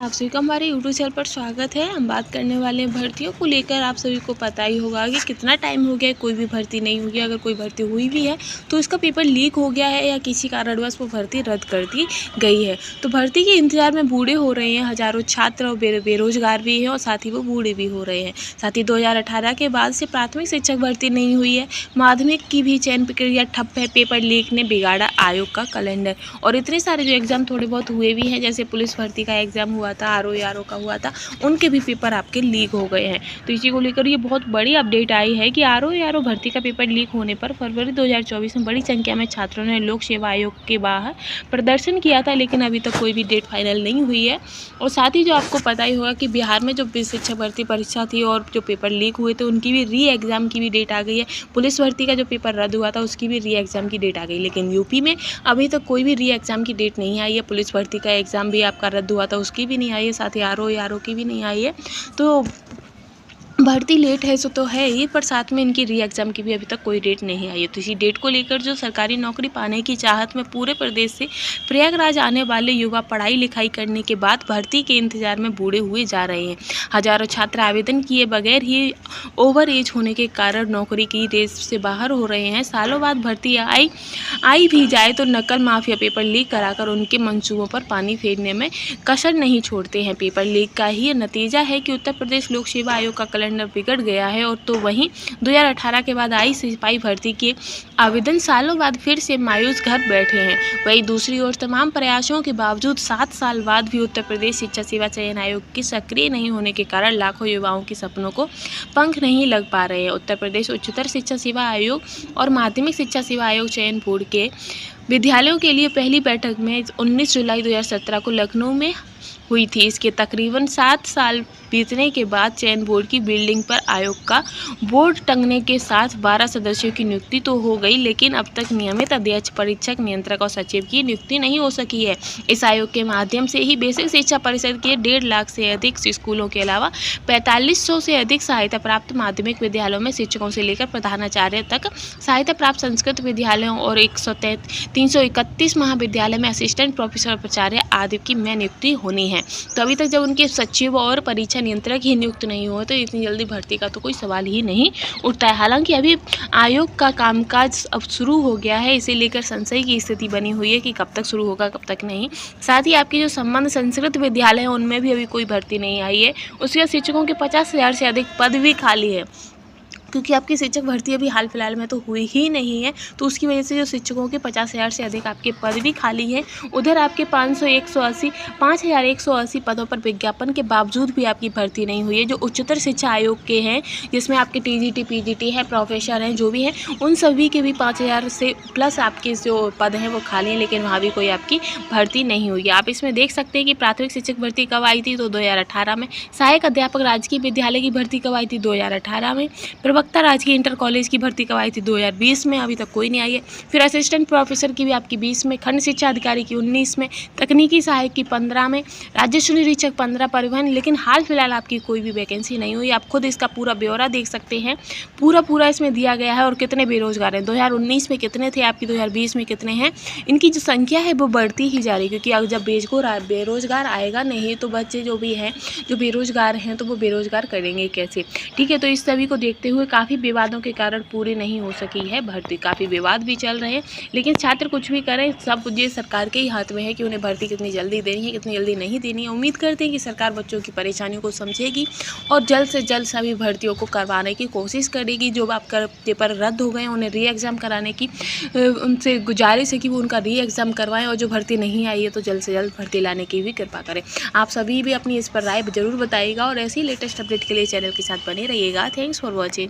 आप सभी का हमारे यूट्यूब चैनल पर स्वागत है। हम बात करने वाले हैं भर्तियों को लेकर। आप सभी को पता ही होगा कि कितना टाइम हो गया है, कोई भी भर्ती नहीं हुई है। अगर कोई भर्ती हुई भी है तो इसका पेपर लीक हो गया है या किसी कारणवश वो भर्ती रद्द कर दी गई है। तो भर्ती के इंतजार में बूढ़े हो रहे हैं, हज़ारों छात्र और बेरोजगार भी हैं और साथ ही वो बूढ़े भी हो रहे हैं। साथ ही 2018 के बाद से प्राथमिक शिक्षक भर्ती नहीं हुई है। माध्यमिक की भी चयन प्रक्रिया ठप है। पेपर लीक ने बिगाड़ा आयोग का कैलेंडर। और इतने सारे जो एग्ज़ाम थोड़े बहुत हुए भी हैं, जैसे पुलिस भर्ती का एग्ज़ाम हुआ था, आरओ का हुआ था, उनके भी पेपर आपके लीक हो गए हैं। तो इसी को लेकर ये बहुत बड़ी अपडेट आई है कि आरओ भर्ती का पेपर लीक होने पर फरवरी 2024 में बड़ी संख्या में छात्रों ने लोक सेवा आयोग के बाहर प्रदर्शन किया था, लेकिन अभी तक कोई भी डेट फाइनल नहीं हुई है। और साथ ही जो आपको पता ही होगा कि बिहार में जो शिक्षक भर्ती परीक्षा थी और जो पेपर लीक हुए थे उनकी भी री एग्ज़ाम की भी डेट आ गई है। पुलिस भर्ती का जो पेपर रद्द हुआ था उसकी भी री एग्ज़ाम की डेट आ गई, लेकिन यूपी में अभी तक कोई भी री एग्ज़ाम की डेट नहीं आई है। पुलिस भर्ती का एग्ज़ाम भी आपका रद्द हुआ था, उसकी भी नहीं आई है। साथ ही आरओ की भी नहीं आई है। तो भर्ती लेट है सो तो है ही, पर साथ में इनकी री एग्ज़ाम की भी अभी तक कोई डेट नहीं आई है। तो इसी डेट को लेकर जो सरकारी नौकरी पाने की चाहत में पूरे प्रदेश से प्रयागराज आने वाले युवा पढ़ाई लिखाई करने के बाद भर्ती के इंतजार में बूढ़े हुए जा रहे हैं। हज़ारों छात्र आवेदन किए बगैर ही ओवर एज होने के कारण नौकरी की रेस से बाहर हो रहे हैं। सालों बाद भर्ती आई भी जाए तो नकल माफिया पेपर लीक कराकर उनके मंसूबों पर पानी फेरने में कसर नहीं छोड़ते हैं। पेपर लीक का ही नतीजा है कि उत्तर प्रदेश लोक सेवा आयोग का कैलेंडर बिगड़ गया है। और तो वहीं 2018 के बाद आई सिपाही भर्ती के आवेदन सालों बाद फिर से मायूस घर बैठे हैं। वहीं दूसरी ओर तमाम प्रयासों के बावजूद 7 साल बाद भी उत्तर प्रदेश शिक्षा सेवा चयन आयोग के सक्रिय नहीं होने के कारण लाखों युवाओं के सपनों को पंख नहीं लग पा रहे हैं। उत्तर प्रदेश उच्चतर शिक्षा सेवा आयोग और माध्यमिक शिक्षा सेवा आयोग चयन बोर्ड के विद्यालयों के लिए पहली बैठक में 19 जुलाई 2017 को लखनऊ में हुई थी। इसके तकरीबन 7 साल बीतने के बाद चयन बोर्ड की बिल्डिंग पर आयोग का बोर्ड टंगने के साथ 12 सदस्यों की नियुक्ति तो हो गई, लेकिन अब तक नियमित अध्यक्ष, परीक्षक, नियंत्रक और सचिव की नियुक्ति नहीं हो सकी है। इस आयोग के माध्यम से ही बेसिक शिक्षा परिषद के 1.5 लाख से अधिक स्कूलों के अलावा 4500 से अधिक सहायता प्राप्त माध्यमिक विद्यालयों में शिक्षकों से लेकर प्रधानाचार्य तक, सहायता प्राप्त संस्कृत विद्यालयों और 331 महाविद्यालय में असिस्टेंट प्रोफेसर, प्राचार्य आदि की में नियुक्ति होनी है। तो अभी तक जब उनके सचिव और परीक्षा नियंत्रक ही नियुक्त नहीं हुए तो इतनी जल्दी भर्ती का तो कोई सवाल ही नहीं उठता है। हालांकि अभी आयोग का कामकाज अब शुरू हो गया है, इसे लेकर संशय की स्थिति बनी हुई है कि कब तक शुरू होगा कब तक नहीं। साथ ही आपके जो संबंध संस्कृत विद्यालय हैं उनमें भी अभी कोई भर्ती नहीं आई है। उसके बाद शिक्षकों के 50,000 से अधिक पद भी खाली है, क्योंकि आपकी शिक्षक भर्ती अभी हाल फिलहाल में तो हुई ही नहीं है। तो उसकी वजह से जो शिक्षकों के 50,000 से अधिक आपके पद भी खाली हैं। उधर आपके 5,180 पदों पर विज्ञापन के बावजूद भी आपकी भर्ती नहीं हुई है। जो उच्चतर शिक्षा आयोग के हैं, जिसमें आपके टीजीटी, पीजीटी है, प्रोफेसर हैं, जो भी हैं, उन सभी के भी 5,000 से प्लस आपके जो पद हैं वो खाली हैं, लेकिन वहाँ भी कोई आपकी भर्ती नहीं हुई है। आप इसमें देख सकते हैं कि प्राथमिक शिक्षक भर्ती कब आई थी, तो 2018 में। सहायक अध्यापक राजकीय विद्यालय की भर्ती कब आई थी, 2018 में। प्रवक्ता राजकीय इंटर कॉलेज की भर्ती कब आई थी, 2020 में, अभी तक कोई नहीं आई है। फिर असिस्टेंट प्रोफेसर की भी आपकी 20 में, खंड शिक्षा अधिकारी की 19 में, तकनीकी सहायक की 15 में, राजस्व निरीक्षक 15, परिवहन, लेकिन हाल फिलहाल आपकी कोई भी वैकेंसी नहीं हुई। आप खुद इसका पूरा ब्यौरा देख सकते हैं, पूरा इसमें दिया गया है। और कितने बेरोजगार हैं, 2019 में कितने थे आपकी, 2020 में कितने हैं। इनकी जो संख्या है वो बढ़ती ही जा रही है, क्योंकि अब जब बेरोजगार आएगा नहीं तो बच्चे जो भी हैं, जो बेरोजगार हैं, तो वो बेरोजगार करेंगे कैसे। ठीक है, तो इस सभी को देखते हुए काफ़ी विवादों के कारण पूरी नहीं हो सकी है भर्ती। काफ़ी विवाद भी चल रहे हैं, लेकिन छात्र कुछ भी करें, सब ये सरकार के ही हाथ में है कि उन्हें भर्ती कितनी जल्दी देनी है, कितनी जल्दी नहीं देनी है। उम्मीद करते हैं कि सरकार बच्चों की परेशानियों को समझेगी और जल्द से जल्द सभी भर्तियों को करवाने की कोशिश करेगी। जो आपका पेपर रद्द हो गए हैं उन्हें री एग्ज़ाम कराने की उनसे गुजारिश है कि वो उनका री एग्ज़ाम करवाएं, और जो भर्ती नहीं आई है तो जल्द से जल्द भर्ती लाने की भी कृपा करें। आप सभी भी अपनी इस पर राय ज़रूर बताइएगा और ऐसी लेटेस्ट अपडेट के लिए चैनल के साथ बने रहिएगा। Thanks for watching.